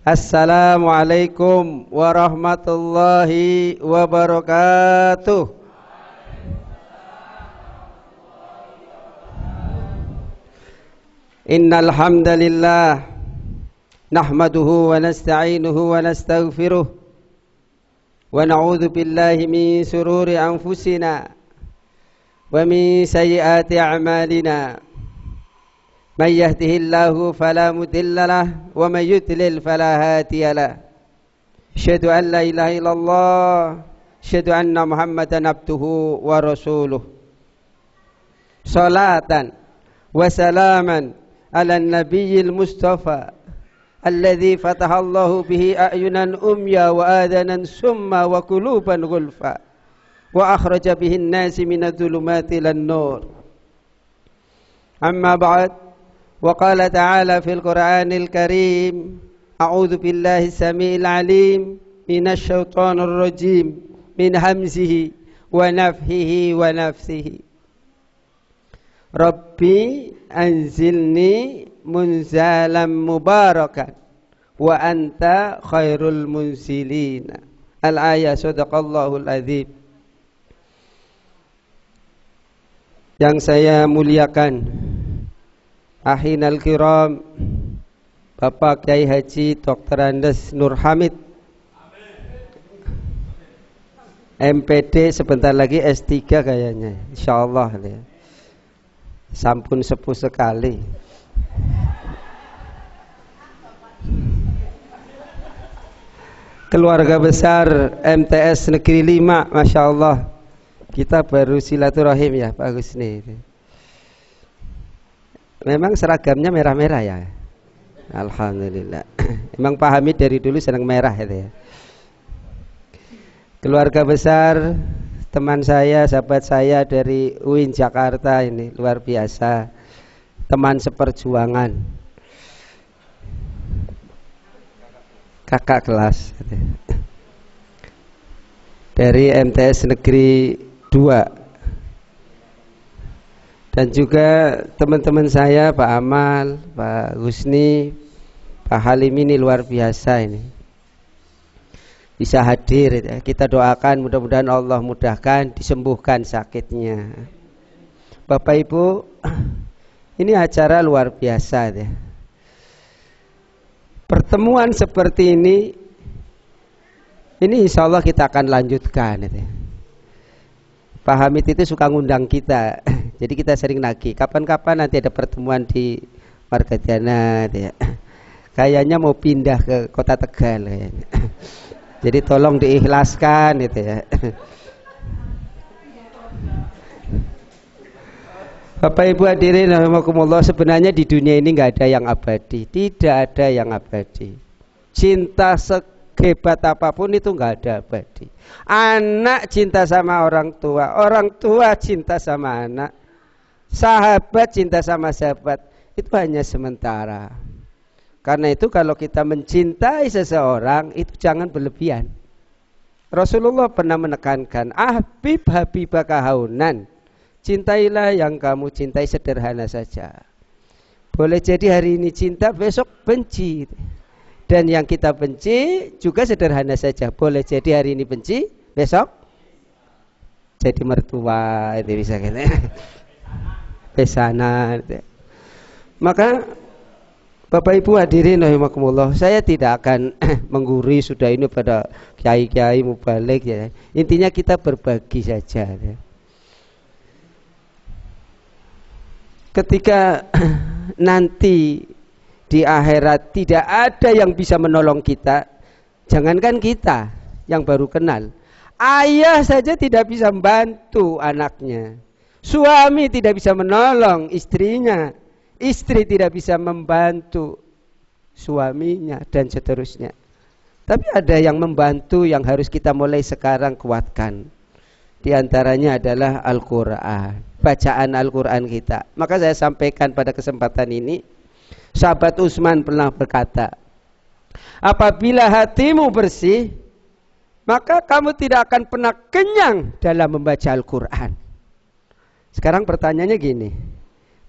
Assalamualaikum warahmatullahi wabarakatuh. Innal hamdalillah nahmaduhu wa nasta'inuhu wa nastaghfiruh wa na'udzu billahi min shururi anfusina wa min sayyiati a'malina. من يهده الله فلا مضل له ومن يضلل فلا هادي له أشهد أن لا إله إلا الله أشهد أن محمدا عبده ورسوله صلاة وسلاما على النبي المصطفى الذي فتح الله به أعينا أميا وآذانا سما وقلوبا غلفا وأخرج به الناس من الظلمات إلى النور. أما بعد، وقال تعالى في القرآن الكريم: أعوذ بالله السميع العليم من الشيطان الرجيم من همزه ونفخه ونفثه ربي أنزلني منزلا مباركا وأنت خير المنزلين. Al-ayah. Sadaqallahul azim. Yang saya muliakan, Ahinal kiram, Bapak Kyai Haji Dr. Andes Nur Hamid, MPD, sebentar lagi S3 kayaknya, insyaallah ya. Sampun sepuh sekali. Keluarga besar MTS Negeri 5, Masya Allah. Kita baru silaturahim ya Pak Husni. Memang seragamnya merah-merah ya. Alhamdulillah. Emang Pak Hamid dari dulu senang merah itu ya. Keluarga besar teman saya, sahabat saya dari UIN Jakarta ini luar biasa. Teman seperjuangan. Kakak kelas. Dari MTS Negeri 2. Dan juga teman-teman saya, Pak Amal, Pak Husni, Pak Halim, ini luar biasa ini. Bisa hadir, kita doakan mudah-mudahan Allah mudahkan, disembuhkan sakitnya. Bapak Ibu, ini acara luar biasa ya. Pertemuan seperti ini insya Allah kita akan lanjutkan ya. Pak Hamid itu suka ngundang kita. Jadi kita sering nagih, kapan-kapan nanti ada pertemuan di Margadiana ya. Kayaknya mau pindah ke Kota Tegal ya. Jadi tolong diikhlaskan itu ya. Bapak Ibu hadirin rahimakumullah, sebenarnya di dunia ini nggak ada yang abadi, tidak ada yang abadi. Cinta sehebat apapun itu nggak ada abadi. Anak cinta sama orang tua cinta sama anak, sahabat cinta sama sahabat, itu hanya sementara. Karena itu kalau kita mencintai seseorang itu jangan berlebihan. Rasulullah pernah menekankan, ahbib habibaka haunan, cintailah yang kamu cintai sederhana saja. Boleh jadi hari ini cinta, besok benci. Dan yang kita benci juga sederhana saja. Boleh jadi hari ini benci, besok jadi mertua, itu bisa gitu. Pesanan. Maka Bapak Ibu hadirin rahimakumullah, saya tidak akan menggurui sudah ini pada kiai-kiai mubalik ya. Intinya kita berbagi saja ya. Ketika nanti di akhirat tidak ada yang bisa menolong kita, jangankan kita yang baru kenal, ayah saja tidak bisa membantu anaknya, suami tidak bisa menolong istrinya, istri tidak bisa membantu suaminya, dan seterusnya. Tapi ada yang membantu yang harus kita mulai sekarang kuatkan. Di antaranya adalah Al-Quran, bacaan Al-Quran kita. Maka saya sampaikan pada kesempatan ini, sahabat Utsman pernah berkata, apabila hatimu bersih, maka kamu tidak akan pernah kenyang dalam membaca Al-Quran. Sekarang pertanyaannya gini,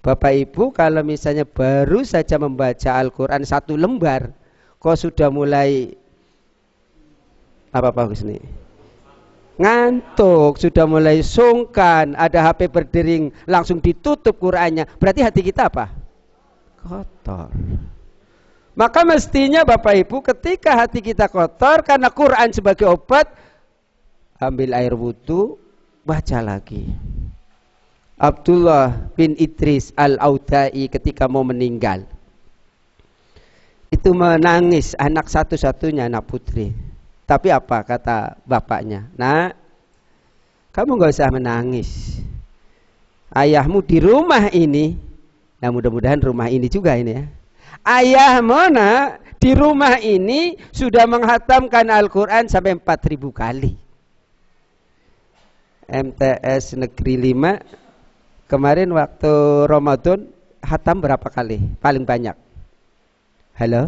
Bapak Ibu kalau misalnya baru saja membaca Al-Quran 1 lembar, kok sudah mulai apa Pak Husni? Ngantuk, sudah mulai sungkan, ada HP berdering, langsung ditutup Qur'annya. Berarti hati kita apa? Kotor. Maka mestinya Bapak Ibu ketika hati kita kotor karena Quran sebagai obat, ambil air wudu, baca lagi. Abdullah bin Idris Al-Audai ketika mau meninggal itu menangis, anak satu-satunya, anak putri. Tapi apa kata bapaknya? Nah, kamu gak usah menangis, ayahmu di rumah ini. Nah mudah-mudahan rumah ini juga ini ya, ayahmu nak di rumah ini sudah menghatamkan Al-Quran sampai 4.000 kali. MTS Negeri 5 kemarin waktu Ramadan hatam berapa kali? Paling banyak. Halo?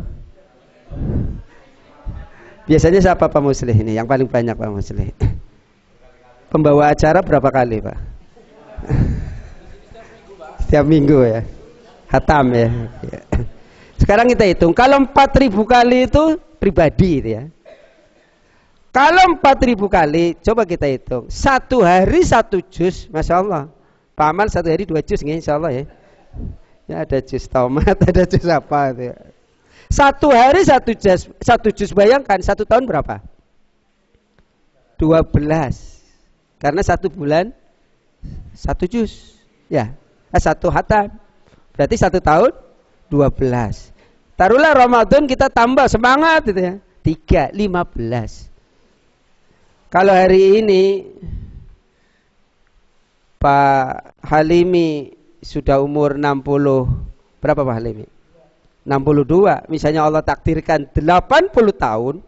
Biasanya siapa Pak Muslih ini? Yang paling banyak Pak Muslih. Pembawa acara berapa kali Pak? Setiap minggu ya. Hatam ya. Sekarang kita hitung. Kalau 4.000 kali itu pribadi itu ya. Kalau 4.000 kali, coba kita hitung. Satu hari 1 juz, Masya Allah. Pak Amal 1 hari 2 juz, insya Allah ya. Ya ada juz tomat, ada juz apa itu ya. 1 hari 1 juz, bayangkan 1 tahun berapa? 12. Karena 1 bulan 1 juz. Ya, 1 hatam. Berarti 1 tahun 12. Taruhlah Ramadan kita tambah semangat itu ya. 3, 15. Kalau hari ini Pak Halimi sudah umur 60, berapa Pak Halimi? 62. Misalnya Allah takdirkan 80 tahun.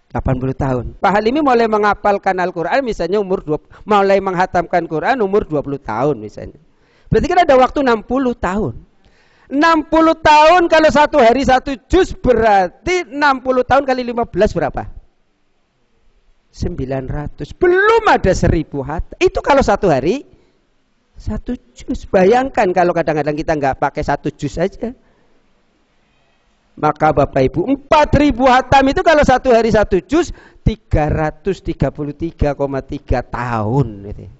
80 tahun. Pak Halimi mulai menghafalkan Al-Quran misalnya mulai menghatamkan Quran umur 20 tahun misalnya. Berarti kan ada waktu 60 tahun. 60 tahun kalau 1 hari 1 juz berarti 60 tahun kali 15 berapa? 900. Belum ada 1000 hatam. Itu kalau 1 hari 1 juz. Bayangkan kalau kadang-kadang kita nggak pakai 1 juz saja. Maka Bapak Ibu 4.000 hatam itu kalau 1 hari 1 juz 333,3 tahun gitu.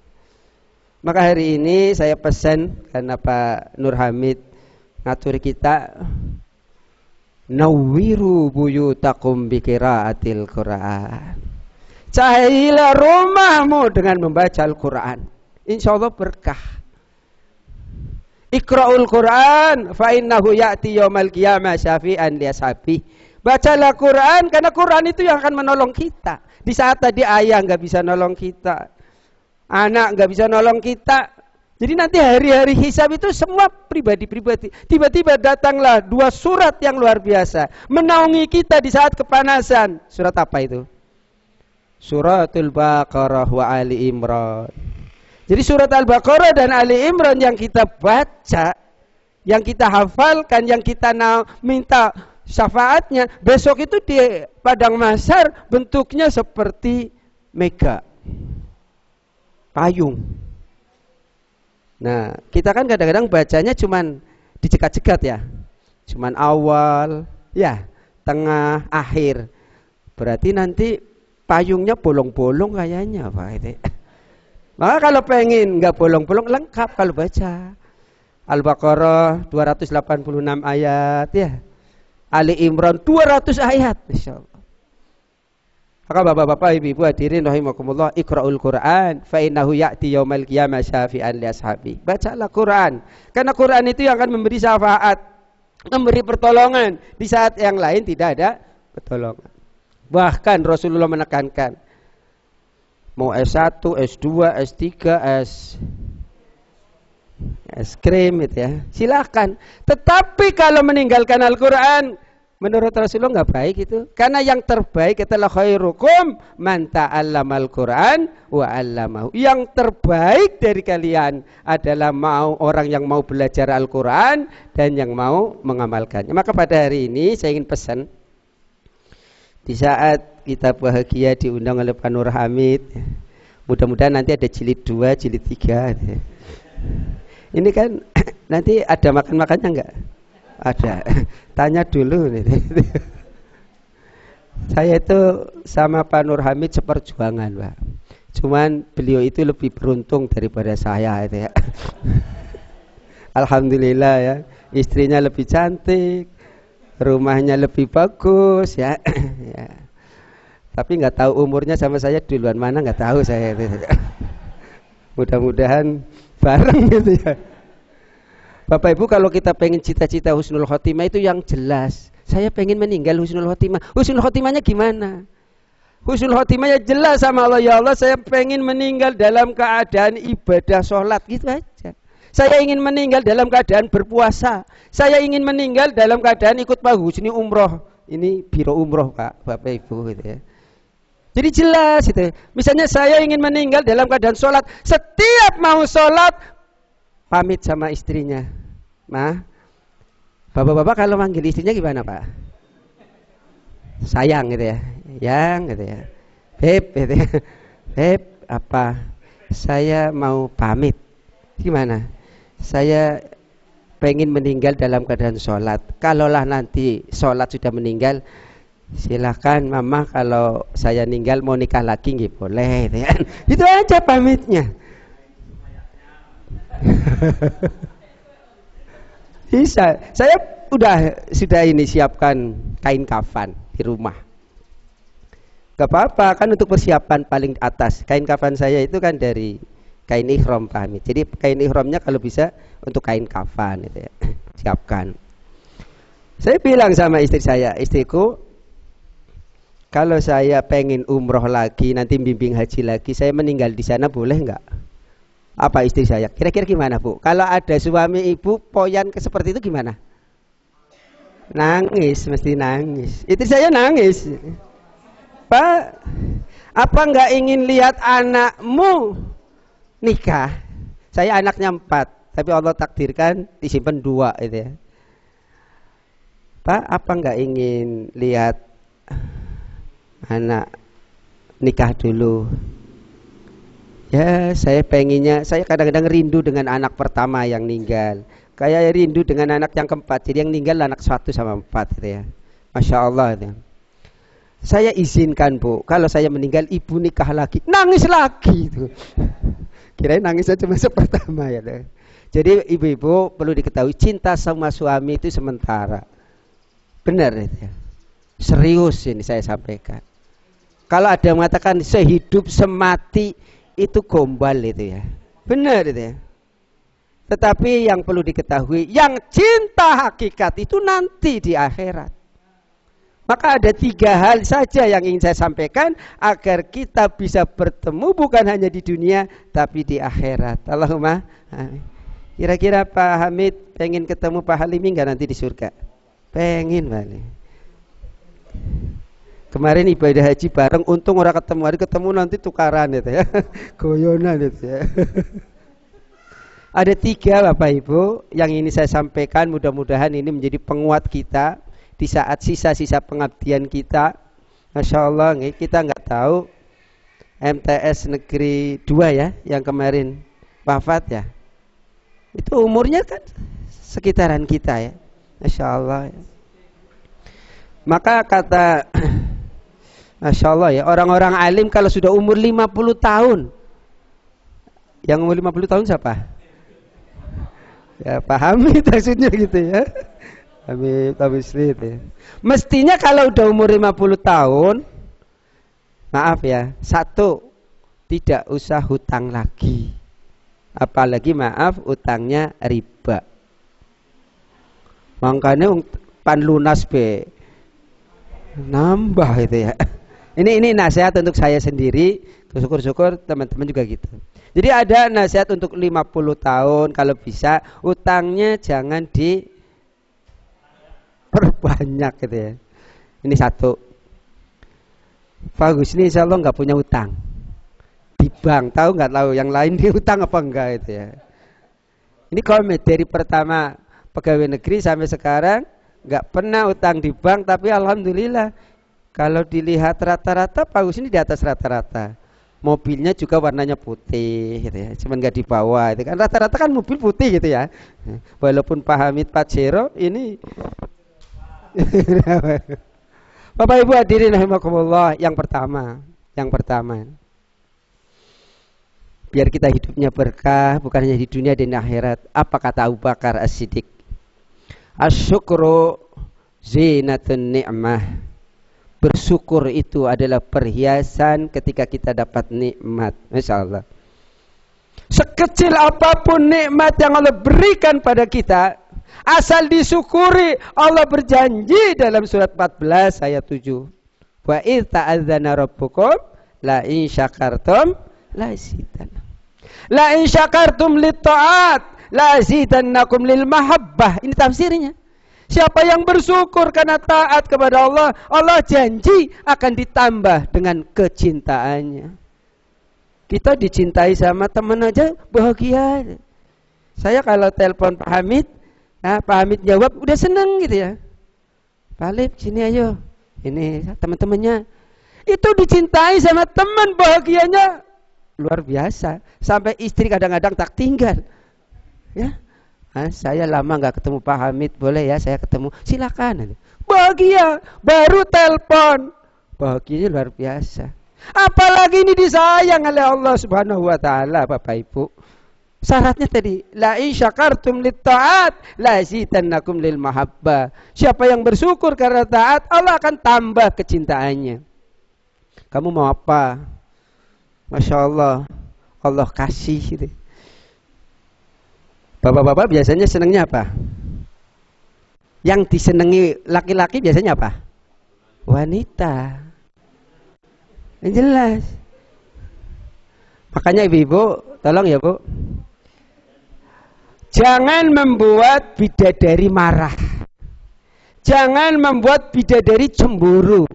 Maka hari ini saya pesan karena Pak Nur Hamid ngatur kita, nawwiru buyutakum biqiraatil Quran. Cahayalah rumahmu dengan membaca Al-Quran. Insya Allah berkah. Iqra'ul Quran fa innahu ya'ti yaumal qiyamah syafi'an li ashabi. Bacalah Quran karena Quran itu yang akan menolong kita. Di saat tadi ayah nggak bisa nolong kita, anak nggak bisa nolong kita. Jadi nanti hari-hari hisab itu semua pribadi-pribadi. Tiba-tiba datanglah 2 surat yang luar biasa menaungi kita di saat kepanasan. Surat apa itu? Suratul Baqarah wa Ali Imran. Jadi surat Al-Baqarah dan Ali Imran yang kita baca, yang kita hafalkan, yang kita minta syafaatnya, besok itu di padang mahsyar bentuknya seperti mega payung. Nah, kita kan kadang-kadang bacanya cuman dicegat-cegat ya. Cuman awal, ya, tengah, akhir. Berarti nanti payungnya bolong-bolong kayaknya Pak itu. Maka kalau pengen nggak bolong-bolong lengkap kalau baca Al-Baqarah 286 ayat ya, Ali Imran 200 ayat, insyaallah. Maka bapak-bapak, ibu-ibu hadirin rahimakumullah, Iqra'ul Quran fa innahu ya'ti yaumal qiyamah syafi'an li ashabi. Bacalah Quran karena Quran itu yang akan memberi syafaat, memberi pertolongan di saat yang lain tidak ada pertolongan. Bahkan Rasulullah menekankan mau S1, S2, S3, es krim itu ya, silakan. Tetapi kalau meninggalkan Al-Quran, menurut Rasulullah nggak baik itu. Karena yang terbaik adalah khairukum man ta'allamal Quran wa 'allamahu. Yang terbaik dari kalian adalah orang yang mau belajar Al-Quran dan yang mau mengamalkannya. Maka pada hari ini saya ingin pesan, di saat kita bahagia diundang oleh Pak Nur Hamid, mudah-mudahan nanti ada jilid 2, jilid 3. Ini kan nanti ada makan-makannya enggak? Ada. Tanya dulu nih. Saya itu sama Pak Nur Hamid seperjuangan, Pak. Cuman beliau itu lebih beruntung daripada saya itu ya. Alhamdulillah ya, istrinya lebih cantik, rumahnya lebih bagus ya. Ya. Tapi nggak tahu umurnya sama saya duluan mana, nggak tahu saya itu. Mudah-mudahan bareng gitu ya. Bapak Ibu, kalau kita pengen cita-cita husnul khotimah itu yang jelas. Saya pengen meninggal husnul khotimah. Husnul khotimahnya gimana? Husnul khotimahnya jelas sama Allah, ya Allah saya pengen meninggal dalam keadaan ibadah sholat, gitu aja. Saya ingin meninggal dalam keadaan berpuasa. Saya ingin meninggal dalam keadaan ikut Pak Husni umroh. Ini biro umroh Pak, Bapak Ibu gitu ya. Jadi jelas itu. Misalnya saya ingin meninggal dalam keadaan sholat. Setiap mau sholat pamit sama istrinya. Nah, bapak-bapak kalau manggil istrinya gimana Pak? Sayang gitu ya, yang gitu ya. Beb gitu ya. Beb apa? Saya mau pamit. Gimana? Saya pengen meninggal dalam keadaan sholat. Kalaulah nanti sholat sudah meninggal, silakan mama kalau saya meninggal mau nikah lagi nggih boleh gitu ya. Itu aja pamitnya. Bisa. Saya sudah ini siapkan kain kafan di rumah. Gak apa-apa kan, untuk persiapan paling atas. Kain kafan saya itu kan dari kain ihram pahami. Jadi kain ihramnya kalau bisa untuk kain kafan gitu ya. Siapkan. Saya bilang sama istri saya, istriku, kalau saya pengen umroh lagi, nanti bimbing haji lagi, saya meninggal di sana boleh nggak? Apa istri saya? Kira-kira gimana Bu? Kalau ada suami ibu poyan seperti itu gimana? Nangis, mesti nangis. Istri saya nangis. Pak, apa nggak ingin lihat anakmu nikah? Saya anaknya 4, tapi Allah takdirkan disimpan 2 itu ya. Pak, apa nggak ingin lihat anak nikah dulu? Ya, saya pengennya, saya kadang-kadang rindu dengan anak pertama yang meninggal. Kayak rindu dengan anak yang keempat. Jadi yang meninggal anak 1 sama 4 gitu ya. Masya Allah itu. Saya izinkan Bu, kalau saya meninggal ibu nikah lagi. Nangis lagi itu. Kirain nangisnya cuma pertama ya. Jadi ibu-ibu perlu diketahui, cinta sama suami itu sementara. Benar itu ya. Serius ini saya sampaikan. Kalau ada yang mengatakan sehidup semati, itu gombal itu ya. Benar itu ya. Tetapi yang perlu diketahui, yang cinta hakikat itu nanti di akhirat. Maka ada 3 hal saja yang ingin saya sampaikan agar kita bisa bertemu bukan hanya di dunia tapi di akhirat. Allahumma amin. Kira-kira Pak Hamid pengen ketemu Pak Halimi enggak nanti di surga? Pengen balik. Kemarin ibadah haji bareng, untung orang ketemu, hari ketemu nanti tukaran itu ya. Goyonan itu ya. Ada 3 Bapak Ibu yang ini saya sampaikan, mudah-mudahan ini menjadi penguat kita di saat sisa-sisa pengabdian kita. Masya Allah, kita nggak tahu MTS Negeri 2 ya, yang kemarin wafat ya. Itu umurnya kan sekitaran kita ya. Masya Allah ya. Maka kata Masya Allah ya, orang-orang alim kalau sudah umur 50 tahun. Yang umur 50 tahun siapa? Ya Pak Hamid maksudnya gitu ya. Hamid Tabislit ya. Mestinya kalau udah umur 50 tahun, maaf ya, 1, tidak usah hutang lagi. Apalagi maaf, utangnya riba. Makanya pan lunas be nambah itu ya. Ini nasihat untuk saya sendiri, syukur-syukur teman-teman juga gitu. Jadi ada nasihat untuk 50 tahun, kalau bisa utangnya jangan diperbanyak gitu ya. Ini 1. Bagus, ini insya Allah nggak punya utang di bank, tahu nggak tahu yang lain dia utang apa enggak itu ya. Ini komit dari pertama pegawai negeri sampai sekarang nggak pernah utang di bank, tapi alhamdulillah. Kalau dilihat rata-rata Pak Gus ini di atas rata-rata. Mobilnya juga warnanya putih gitu ya. Cuman nggak dibawa itu kan, rata-rata kan mobil putih gitu ya. Walaupun Pak Hamid Pajero ini Bapak Ibu hadirin rahimakumullah, yang pertama, biar kita hidupnya berkah bukan hanya di dunia dan di akhirat. Apa kata Abu Bakar As-Siddiq? Asyukru zinatun ni'mah. Bersyukur itu adalah perhiasan ketika kita dapat nikmat. Masya Allah. Sekecil apapun nikmat yang Allah berikan pada kita, asal disyukuri. Allah berjanji dalam surat 14 ayat 7. Wa idz ta'adzana rabbukum la in syakartum la zidannakum. La in syakartum lit-ta'at la zidannakum lil mahabbah. Ini tafsirnya. Siapa yang bersyukur karena taat kepada Allah, Allah janji akan ditambah dengan kecintaannya. Kita dicintai sama teman aja bahagia. Saya kalau telepon Pak Hamid, nah Pak Hamid jawab udah seneng gitu ya. Pak Alip sini ayo. Ini teman-temannya. Itu dicintai sama teman, bahagianya luar biasa. Sampai istri kadang-kadang tak tinggal. Ya. Saya lama nggak ketemu Pak Hamid, boleh ya saya ketemu? Silakan. Bahagia, baru telepon, bahagianya luar biasa. Apalagi ini disayang oleh Allah Subhanahu Wa Taala, Bapak Ibu. Syaratnya tadi, la in syakartum lit-ta'at la zidannakum lil mahabbah. Siapa yang bersyukur karena taat, Allah akan tambah kecintaannya. Kamu mau apa? Masya Allah, Allah kasih gitu. Bapak-bapak biasanya senangnya apa? Yang disenangi laki-laki biasanya apa? Wanita. Yang jelas. Makanya ibu-ibu, tolong ya Bu, jangan membuat bidadari marah. Jangan membuat bidadari cemburu.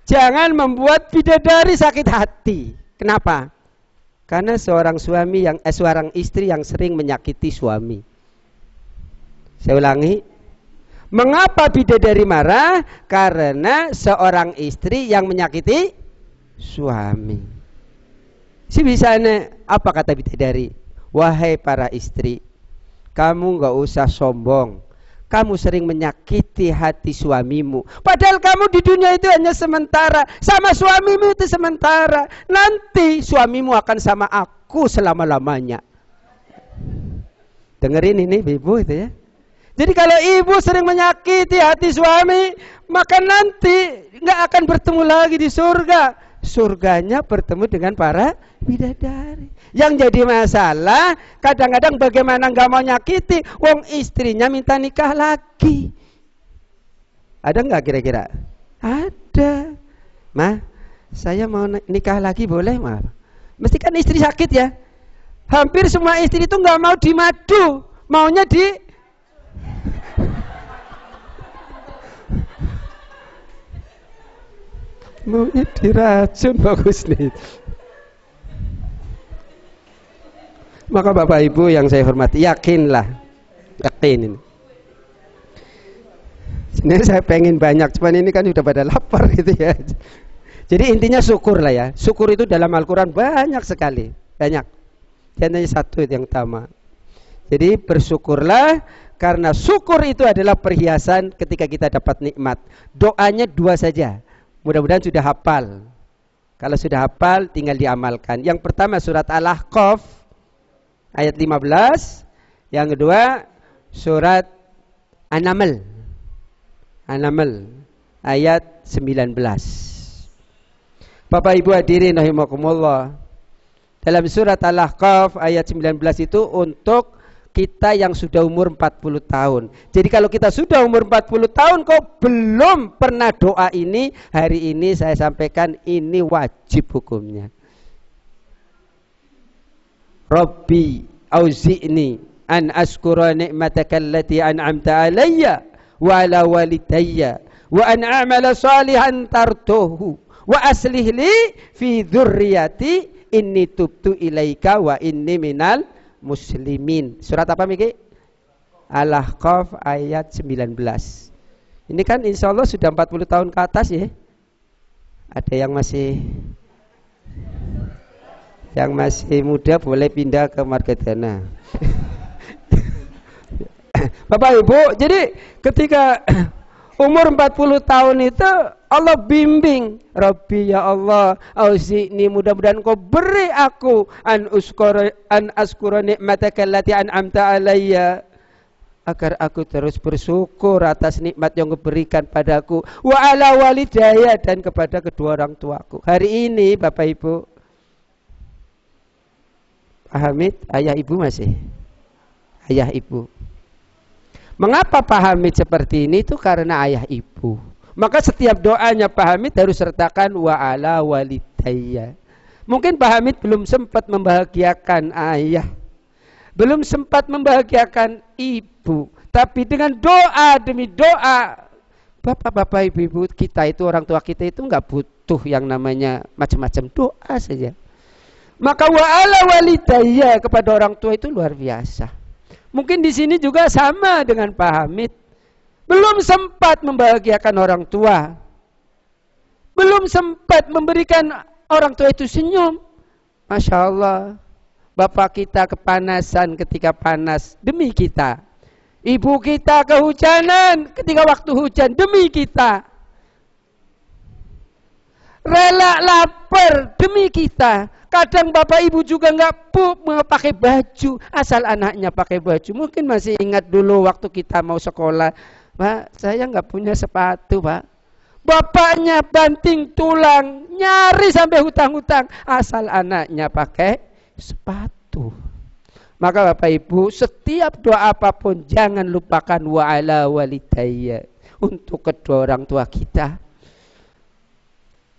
Jangan membuat bidadari sakit hati. Kenapa? Karena seorang istri yang sering menyakiti suami. Saya ulangi. Mengapa bidadari marah? Karena seorang istri yang menyakiti suami. Si bisanya apa kata bidadari? Wahai para istri, kamu gak usah sombong. Kamu sering menyakiti hati suamimu. Padahal kamu di dunia itu hanya sementara. Sama suamimu itu sementara. Nanti suamimu akan sama aku selama-lamanya. Dengerin ini ibu itu ya. Jadi kalau ibu sering menyakiti hati suami, maka nanti nggak akan bertemu lagi di surga. Surganya bertemu dengan para bidadari. Yang jadi masalah kadang-kadang bagaimana nggak mau nyakiti, wong istrinya minta nikah lagi. Ada nggak kira-kira? Ada. Mah, saya mau nikah lagi boleh mah? Mesti kan istri sakit ya. Hampir semua istri itu nggak mau dimadu, maunya di maunya diracun. Bagus nih. Maka Bapak Ibu yang saya hormati, yakin ini. Sebenarnya saya pengen banyak, cuman ini kan sudah pada lapar gitu ya. Jadi intinya syukur lah ya. Syukur itu dalam Al-Quran banyak sekali, banyak. Contohnya satu yang utama. Jadi bersyukurlah, karena syukur itu adalah perhiasan ketika kita dapat nikmat. Doanya dua saja. Mudah-mudahan sudah hafal. Kalau sudah hafal tinggal diamalkan. Yang pertama surat Al-Ahqaf ayat 15. Yang kedua surat An-Naml ayat 19. Bapak Ibu hadirin rahimakumullah. Dalam surat Al-Ahqaf ayat 19 itu untuk kita yang sudah umur 40 tahun. Jadi kalau kita sudah umur 40 tahun kok belum pernah doa ini, hari ini saya sampaikan ini wajib hukumnya. Rabbi auzi'ni an askura ni'mataka allati an'amta alayya wa ala walidayya wa an a'mala salihan tartuhu wa aslih li fi dzurriyyati inni tubtu ilaika wa inni minal muslimin. Surat apa Miki? Al-Ahqaf ayat 19. Ini kan insya Allah sudah 40 tahun ke atas ya. Ada yang masih muda boleh pindah ke Margadana. Bapak Ibu, jadi ketika umur 40 tahun itu Allah bimbing. Rabbi ya Allah, auzi'ni, mudah-mudahan Engkau beri aku an askura nikmataka allati an'amta alayya, agar aku terus bersyukur atas nikmat yang Engkau berikan padaku, wa ala walidayya, dan kepada kedua orang tuaku. Hari ini Bapak Ibu, Pak Hamid, ayah ibu masih? Ayah ibu. Mengapa Pak Hamid seperti ini? Itu karena ayah ibu. Maka setiap doanya Pak Hamid harus sertakan wa ala walidayya. Mungkin Pak Hamid belum sempat membahagiakan ayah, belum sempat membahagiakan ibu, tapi dengan doa demi doa, bapak-bapak, ibu-ibu kita itu, orang tua kita itu nggak butuh yang namanya macam-macam, doa saja. Maka wa ala walidayya, kepada orang tua itu luar biasa. Mungkin di sini juga sama dengan Pak Hamid. Belum sempat membahagiakan orang tua, belum sempat memberikan orang tua itu senyum. Masya Allah, bapak kita kepanasan ketika panas demi kita, ibu kita kehujanan ketika waktu hujan demi kita, rela lapar demi kita. Kadang bapak ibu juga nggak mau pakai baju, asal anaknya pakai baju. Mungkin masih ingat dulu waktu kita mau sekolah, Pak, saya nggak punya sepatu, Pak. Bapaknya banting tulang, nyari sampai hutang-hutang, asal anaknya pakai sepatu. Maka Bapak Ibu, setiap doa apapun jangan lupakan wa ala walidayya, untuk kedua orang tua kita.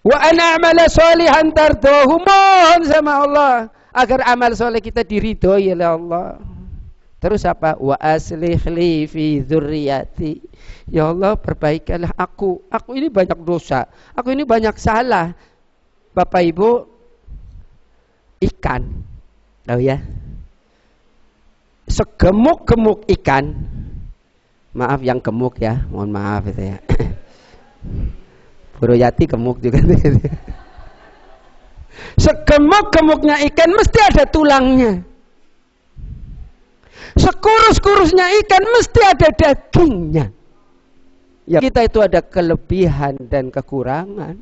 Wa ana amala sholihan tardohu, mohon sama Allah agar amal soleh kita diridhoi oleh Allah. Terus apa? Wa aslih li fi dzurriyyati. Ya Allah, perbaikilah aku. Aku ini banyak dosa. Aku ini banyak salah. Bapak Ibu, ikan. Tahu ya? Segemuk-gemuk ikan. Maaf yang gemuk ya, mohon maaf itu ya. Buroyati gemuk juga. Segemuk-gemuknya ikan mesti ada tulangnya. Sekurus-kurusnya ikan mesti ada dagingnya. Ya, kita itu ada kelebihan dan kekurangan.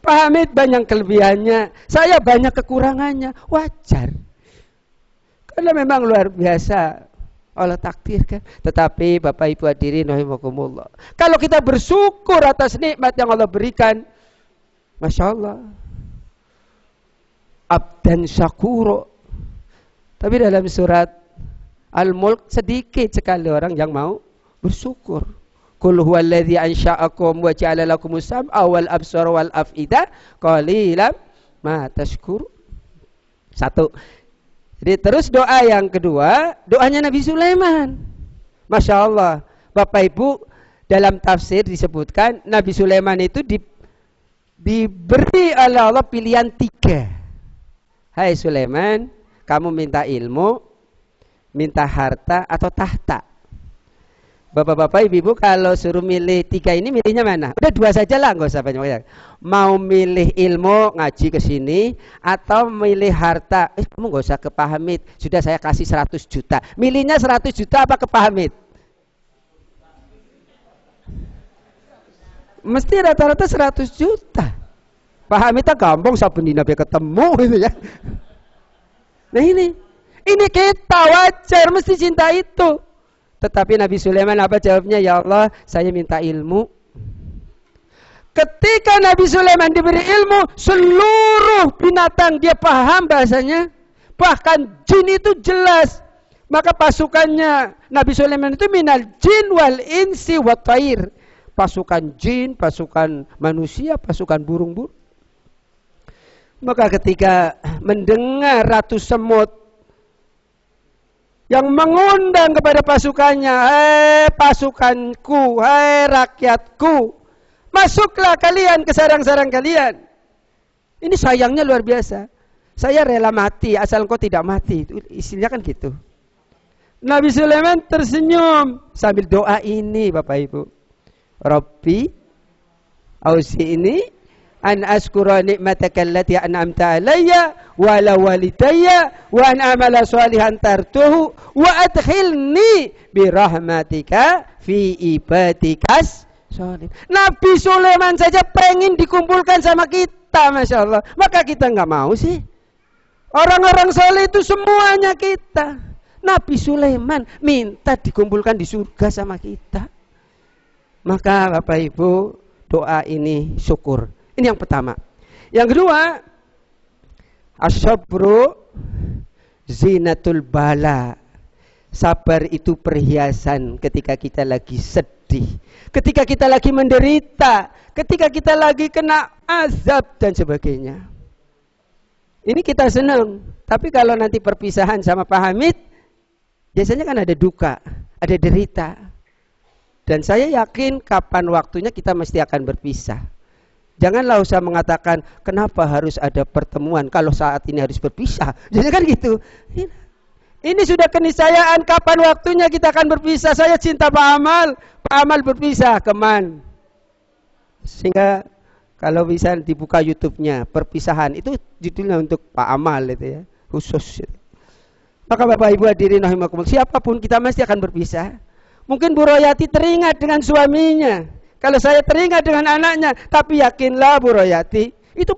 Pak Hamid banyak kelebihannya, saya banyak kekurangannya. Wajar, karena memang luar biasa Allah takdirkan. Tetapi Bapak Ibu hadirin rahimakumullah, kalau kita bersyukur atas nikmat yang Allah berikan, Masya Allah, abdan syakuro. Tapi dalam surat Al-Mulk sedikit sekali orang yang mau bersyukur. Qul huwallazi ansha'akum wa ja'ala lakumus sam'a wal absara wal af'ida qalilan ma tashkurun. Satu. Jadi terus doa yang kedua, doanya Nabi Sulaiman. Masya Allah, Bapak Ibu, dalam tafsir disebutkan Nabi Sulaiman itu diberi oleh Allah pilihan 3. Hai Sulaiman, kamu minta ilmu, minta harta atau tahta. Bapak-bapak, ibu-ibu, kalau suruh milih 3 ini, milihnya mana? Udah 2 saja lah, nggak usah banyak-banyak. Mau milih ilmu, ngaji ke sini, atau milih harta? Kamu nggak usah ke Pak Hamid, sudah saya kasih 100 juta. Milihnya 100 juta apa ke Pak Hamid? Mesti rata-rata 100 juta. Pak Hamid tak gampang, sabun dina ketemu gitu ya. Nah ini kita wajar mesti cinta itu. Tetapi Nabi Sulaiman apa jawabnya? Ya Allah, saya minta ilmu. Ketika Nabi Sulaiman diberi ilmu, seluruh binatang dia paham bahasanya. Bahkan jin itu jelas. Maka pasukannya Nabi Sulaiman itu minal jin wal insi wa tair. Pasukan jin, pasukan manusia, pasukan burung-burung. Maka ketika mendengar Ratu Semut yang mengundang kepada pasukannya, hei pasukanku, hei rakyatku, masuklah kalian ke sarang-sarang kalian. Ini sayangnya luar biasa. Saya rela mati asal engkau tidak mati. Istilahnya kan gitu. Nabi Sulaiman tersenyum sambil doa ini, Bapak Ibu. Rabbi auzi'ni an askura ni'mataka allati an'amta alayya wa ala walidayya wa an amala sholihan tartuhu wa adkhilni bi rahmatika fi ibadikas solihin. Nabi Sulaiman saja pengen dikumpulkan sama kita, Masya Allah. Maka kita nggak mau sih. Orang-orang soleh itu semuanya kita. Nabi Sulaiman minta dikumpulkan di surga sama kita. Maka Bapak Ibu, doa ini syukur. Ini yang pertama. Yang kedua, asyabru zinatul bala. Sabar itu perhiasan ketika kita lagi sedih, ketika kita lagi menderita, ketika kita lagi kena azab dan sebagainya. Ini kita senang. Tapi kalau nanti perpisahan sama Pak Hamid, biasanya kan ada duka, ada derita. Dan saya yakin kapan waktunya kita mesti akan berpisah. Janganlah usah mengatakan kenapa harus ada pertemuan kalau saat ini harus berpisah. Jadi kan gitu. Ini sudah keniscayaan kapan waktunya kita akan berpisah. Saya cinta Pak Amal, Pak Amal berpisah keman. Sehingga kalau bisa dibuka YouTube-nya, perpisahan itu judulnya untuk Pak Amal itu ya, khusus. Maka Bapak Ibu hadirin rahimakumullah, siapapun kita mesti akan berpisah. Mungkin Bu Royati teringat dengan suaminya, kalau saya teringat dengan anaknya, tapi yakinlah Bu Royati, itu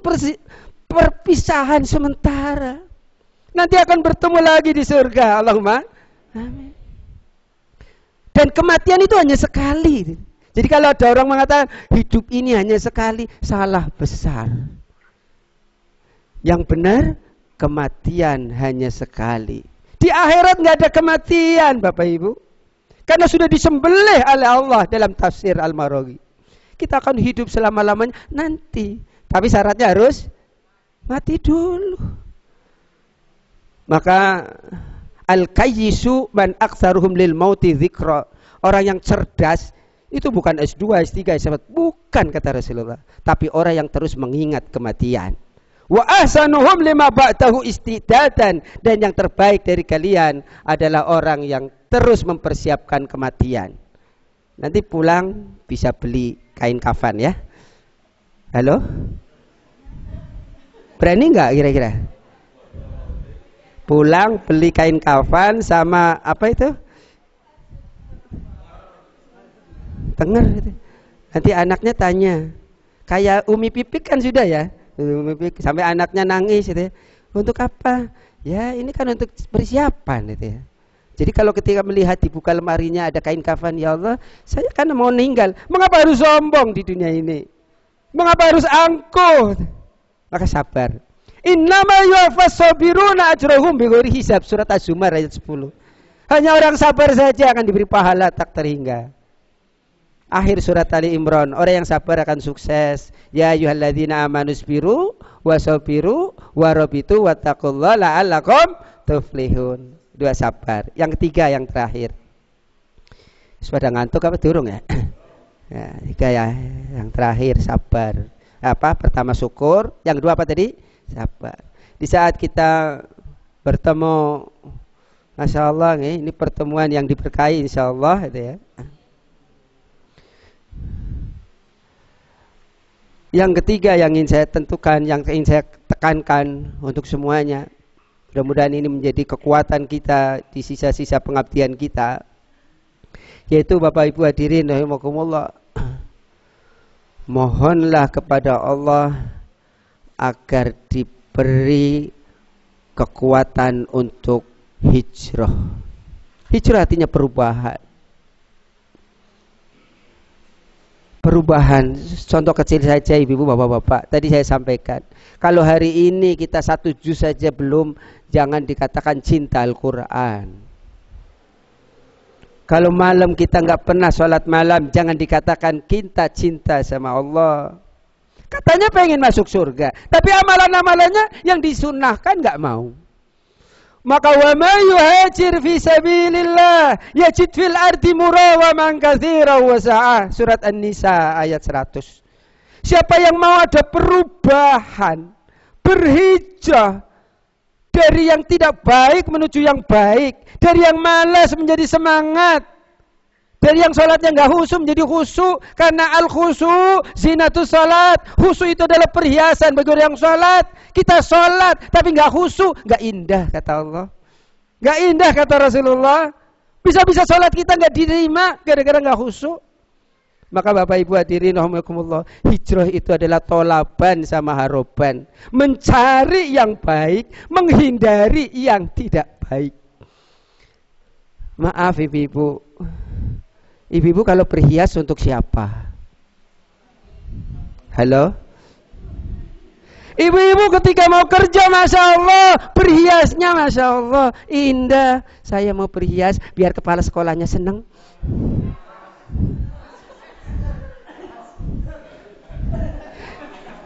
perpisahan sementara. Nanti akan bertemu lagi di surga. Allahumma amin. Dan kematian itu hanya sekali. Jadi kalau ada orang mengatakan hidup ini hanya sekali, salah besar. Yang benar, kematian hanya sekali. Di akhirat nggak ada kematian, Bapak Ibu. Karena sudah disembelih oleh Allah dalam tafsir Al-Maraghi. Kita akan hidup selama-lamanya nanti. Tapi syaratnya harus mati dulu. Maka al-kayyisu man aktsaruhum lil mauti dzikra. Orang yang cerdas itu bukan S2, S3, S4, bukan kata Rasulullah, tapi orang yang terus mengingat kematian. Wa ahsanuhum lima ba'dahu istidadan, dan yang terbaik dari kalian adalah orang yang terus mempersiapkan kematian. Nanti pulang bisa beli kain kafan ya. Halo? Berani nggak kira-kira? Pulang beli kain kafan sama apa itu? Dengar gitu. Nanti anaknya tanya, kayak Umi Pipik kan sudah ya, Umi Pipik, sampai anaknya nangis gitu ya. Untuk apa? Ya ini kan untuk persiapan gitu ya. Jadi kalau ketika melihat dibuka lemarinya ada kain kafan, ya Allah, saya kan mau meninggal. Mengapa harus sombong di dunia ini? Mengapa harus angkuh? Maka sabar. Innama yuwaffas sabiruna ajrahum bighairi hisab, surat Az-Zumar ayat 10. Hanya orang sabar saja akan diberi pahala tak terhingga. Akhir surat Ali Imran, orang yang sabar akan sukses. Ya ayyuhalladzina amanusbiru wasabiru warabitu wattaqullaha la'allakum tuflihun. Dua sabar. Yang ketiga, yang terakhir. Sudah ngantuk apa durung ya? Ya, tiga ya. Yang terakhir sabar. Apa? Pertama syukur, yang kedua apa tadi? Sabar. Di saat kita bertemu, Masya Allah, ini pertemuan yang diberkahi insya Allah gitu ya. Yang ketiga yang ingin saya tentukan, yang ingin saya tekankan untuk semuanya, mudah-mudahan ini menjadi kekuatan kita di sisa-sisa pengabdian kita, yaitu Bapak Ibu hadirin rahimakumullah, mohonlah kepada Allah agar diberi kekuatan untuk hijrah. Hijrah artinya perubahan. Perubahan, contoh kecil saja ibu-ibu, bapak-bapak. Tadi saya sampaikan, kalau hari ini kita satu juz saja belum, jangan dikatakan cinta Al-Quran. Kalau malam kita nggak pernah sholat malam, jangan dikatakan kita cinta sama Allah. Katanya pengen masuk surga, tapi amalan-amalannya yang disunahkan nggak mau. Maka wa ma yuhajir fi sabilillah yajid fil ardi murawaman katsiran wa sa'ah, surat An-Nisa ayat 100. Siapa yang mau ada perubahan, berhijrah dari yang tidak baik menuju yang baik, dari yang malas menjadi semangat, dari yang sholatnya nggak khusyuk menjadi khusyuk, karena al-khusyuk zinatus salat. Khusyuk itu adalah perhiasan bagi orang yang sholat. Kita sholat tapi nggak khusyuk, nggak indah kata Allah, nggak indah kata Rasulullah. Bisa-bisa sholat kita nggak diterima gara-gara nggak khusyuk. Maka Bapak Ibu hadirin rahimakumullah, hijrah itu adalah tolaban sama haroban, mencari yang baik, menghindari yang tidak baik. Maaf ibu-ibu, ibu-ibu kalau berhias untuk siapa? Halo? Ibu-ibu ketika mau kerja, Masya Allah, berhiasnya Masya Allah indah. Saya mau berhias biar kepala sekolahnya senang.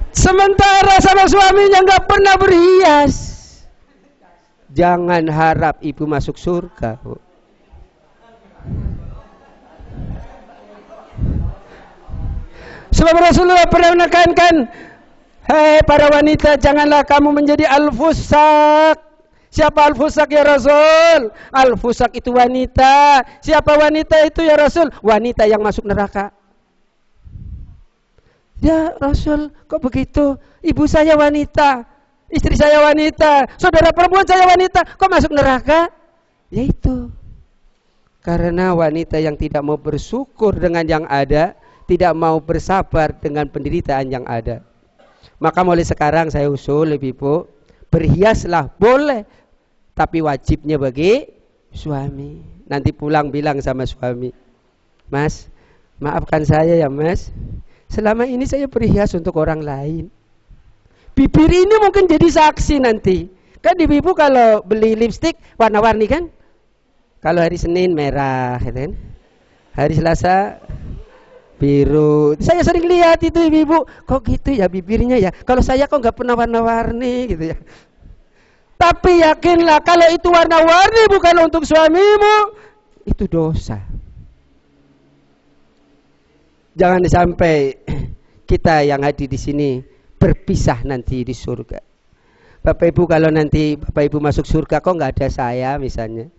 Sementara sama suaminya nggak pernah berhias. Jangan harap ibu masuk surga, Bu. Sebab Rasulullah pernah menekankan, hei para wanita, janganlah kamu menjadi al-fusak. Siapa al-fusak ya Rasul? Al-fusak itu wanita. Siapa wanita itu ya Rasul? Wanita yang masuk neraka. Ya Rasul, kok begitu? Ibu saya wanita, istri saya wanita, saudara perempuan saya wanita, kok masuk neraka? Ya itu, karena wanita yang tidak mau bersyukur dengan yang ada, tidak mau bersabar dengan penderitaan yang ada. Maka mulai sekarang saya usul ibu-ibu, berhiaslah boleh, tapi wajibnya bagi suami. Nanti pulang bilang sama suami, Mas, maafkan saya ya Mas, selama ini saya berhias untuk orang lain. Bibir ini mungkin jadi saksi nanti. Kan ibu-ibu kalau beli lipstik warna-warni kan? Kalau hari Senin merah, kan? Hari Selasa biru. Saya sering lihat itu ibu-ibu, kok gitu ya bibirnya ya. Kalau saya kok nggak pernah warna-warni gitu ya. Tapi yakinlah kalau itu warna-warni bukan untuk suamimu, itu dosa. Jangan sampai kita yang hadir di sini berpisah nanti di surga. Bapak Ibu kalau nanti Bapak Ibu masuk surga kok nggak ada saya misalnya,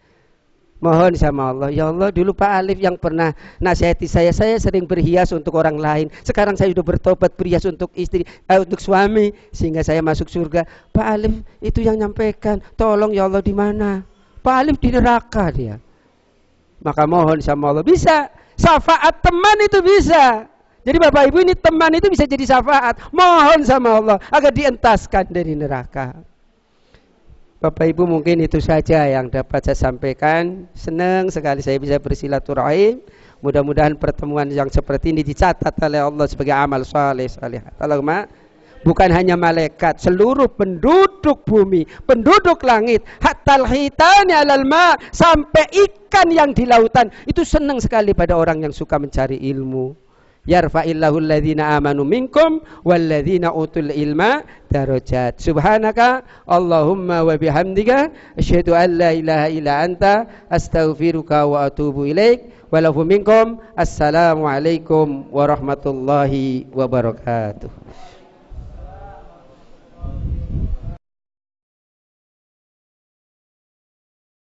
mohon sama Allah, ya Allah dulu Pak Alif yang pernah nasihati saya sering berhias untuk orang lain. Sekarang saya sudah bertobat berhias untuk istri, untuk suami sehingga saya masuk surga. Pak Alif itu yang nyampaikan, tolong ya Allah di mana? Pak Alif di neraka dia. Maka mohon sama Allah, bisa syafaat teman itu bisa. Jadi Bapak Ibu ini teman itu bisa jadi syafaat. Mohon sama Allah agar dientaskan dari neraka. Bapak Ibu mungkin itu saja yang dapat saya sampaikan. Senang sekali saya bisa bersilaturahim. Mudah-mudahan pertemuan yang seperti ini dicatat oleh Allah sebagai amal saleh. Allahumma, bukan hanya malaikat, seluruh penduduk bumi, penduduk langit, hatal hitani alal ma, sampai ikan yang di lautan itu senang sekali pada orang yang suka mencari ilmu. Yarfa'illahu alladhina amanu minkum walladhina utul ilma darajat. Subhanaka Allahumma wa bihamdika asyhadu an la ilaha illa anta astaghfiruka wa atubu ilaik. Walahu minkum assalamu alaikum warahmatullahi wabarakatuh.